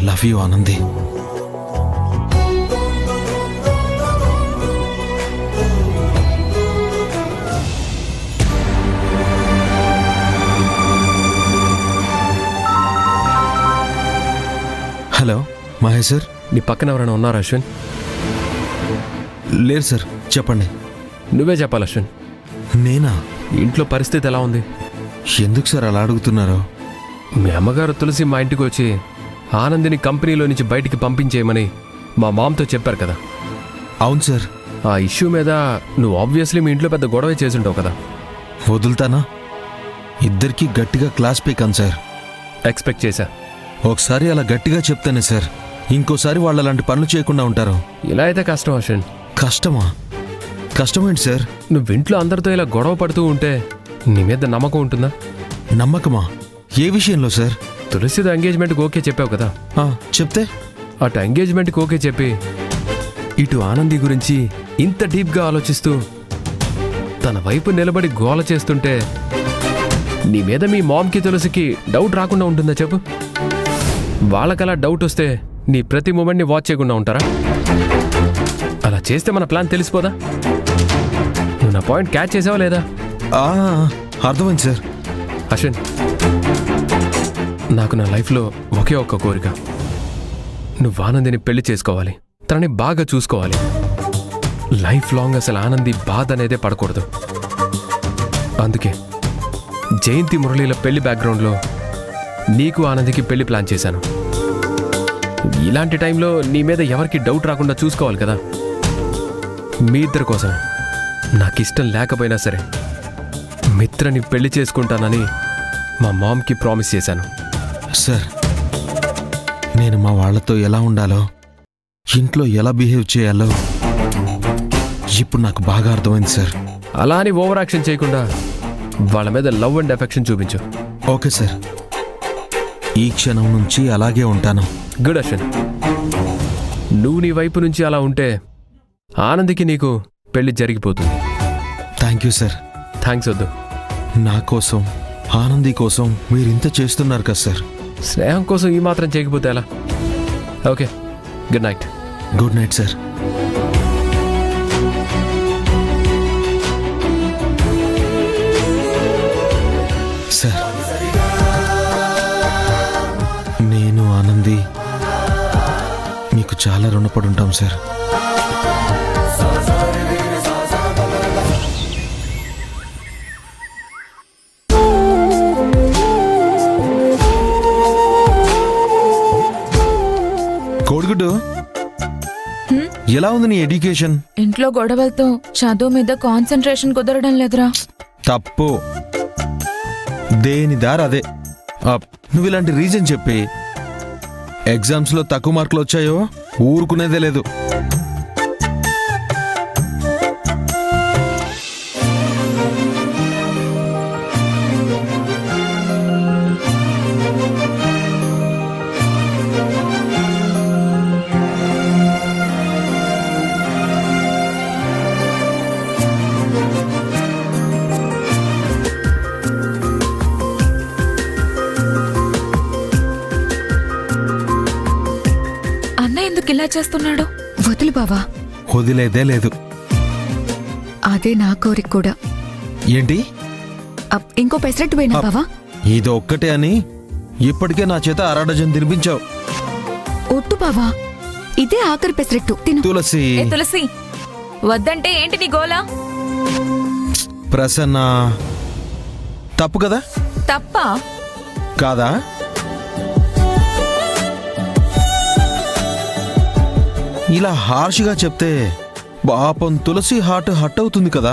Love you Anandi. Hello Mahesh sir. నీ పక్కన ఎవరైనా ఉన్నారా అశ్విన్? లేరు సార్. చెప్పండి. నువ్వే చెప్పాలి అశ్విన్. నేనా? ఇంట్లో పరిస్థితి ఎలా ఉంది? ఎందుకు సార్ అలా అడుగుతున్నారు? మీ అమ్మగారు తులసి మా ఇంటికి వచ్చి ఆనందిని కంపెనీలో నుంచి బయటికి పంపించేయమని మా మామతో చెప్పారు కదా. అవును సార్. ఆ ఇష్యూ మీద నువ్వు ఆబ్వియస్లీ మీ ఇంట్లో పెద్ద గొడవే చేసుంటావు కదా. వదులుతానా? ఇద్దరికీ గట్టిగా క్లాస్ పీకాను సార్. ఎక్స్పెక్ట్ చేశా. ఒకసారి అలా గట్టిగా చెప్తానే సార్, ఇంకోసారి వాళ్ళు అలాంటి పనులు చేయకుండా ఉంటారు. ఇలా అయితే కష్టం అశ్విన్. కష్టమా? కష్టమేంటి సార్? నువ్వు ఇంట్లో అందరితో ఇలా గొడవ పడుతూ ఉంటే నీ మీద నమ్మకం ఉంటుందా? నమ్మకమా? ఏ విషయంలో సార్? తులసితో ఎంగేజ్మెంట్కి ఓకే చెప్పావు కదా. చెప్తే అటు ఎంగేజ్మెంట్కి ఓకే చెప్పి ఇటు ఆనంది గురించి ఇంత డీప్గా ఆలోచిస్తూ తన వైపు నిలబడి గోల చేస్తుంటే నీ మీద మీ మామ్కి తులసికి డౌట్ రాకుండా ఉంటుందా చెప్పు? వాళ్ళకలా డౌట్ వస్తే నీ ప్రతి మూమెంట్ని వాచ్ చేయకుండా ఉంటారా? అలా చేస్తే మన ప్లాన్ తెలిసిపోదా? నువ్వు నా పాయింట్ క్యాచ్ చేసావా లేదా? అర్థమైంది సార్. అశ్విన్, నాకు నా లైఫ్లో ఒకే ఒక్క కోరిక. నువ్వు ఆనందిని పెళ్లి చేసుకోవాలి, తనని బాగా చూసుకోవాలి. లైఫ్ లాంగ్ అసలు ఆనంది బాధ అనేదే పడకూడదు. అందుకే జయంతి మురళీల పెళ్లి బ్యాక్గ్రౌండ్లో నీకు ఆనందికి పెళ్లి ప్లాన్ చేశాను. ఇలాంటి టైంలో నీ మీద ఎవరికి డౌట్ రాకుండా చూసుకోవాలి కదా. మీ ఇద్దరి కోసమే నాకిష్టం లేకపోయినా సరే మిత్రని పెళ్లి చేసుకుంటానని మా మామ్కి ప్రామిస్ చేశాను. సార్, నేను మా వాళ్లతో ఎలా ఉండాలో, ఇంట్లో ఎలా బిహేవ్ చేయాలో ఇప్పుడు నాకు బాగా అర్థమైంది సార్. అలా అని ఓవర్ యాక్షన్ చేయకుండా వాళ్ళ మీద లవ్ అండ్ ఎఫెక్షన్ చూపించు. ఓకే సార్, ఈ క్షణం నుంచి అలాగే ఉంటాను. గుడ్ అశ్విన్. నువ్వు నీ వైపు నుంచి అలా ఉంటే ఆనందికి నీకు పెళ్లి జరిగిపోతుంది. Thank you sir. థ్యాంక్స్ వద్దు. నా కోసం, ఆనంది కోసం మీరు ఇంత చేస్తున్నారు కదా సార్. స్నేహం కోసం ఈ మాత్రం చేయకపోతే ఎలా? Okay, good night. Good night sir. Sir, నేను ఆనంది మీకు చాలా రుణపడి ఉంటాం సార్. కోడిగుడ్డు, ఎలా ఉంది నీ ఎడ్యుకేషన్? ఇంట్లో గొడవలతో చదువు మీద కాన్సంట్రేషన్ కుదరడం లేదురా. తప్పు. దేని దారి అదే. నువ్వు ఇలాంటి రీజన్ చెప్పి ఎగ్జామ్స్లో తక్కువ మార్కులు వచ్చాయో ఊరుకునేదే లేదు. ఇలా చేస్తున్నాడు. వదులు బావా. వదిలేదే లేదు. అదే నా కోరిక కూడా. ఏంటి? ఇంకో పెసరట్టు పోయినా బావా? ఇది ఒక్కటే అని ఇప్పటికే నా చేత అరాడజన్ తినిపించావు. ఒట్టు బావా, ఇదే ఆఖరి పెసరట్టు తిను. తులసి, తులసి వద్దంటే ఏంటి నీ గోలా? ప్రసన్న, తప్పు కదా? తప్పా? కాదా? ఇలా హార్ష్గా చెప్తే పాపం తులసి హార్ట్ హట్ అవుతుంది కదా.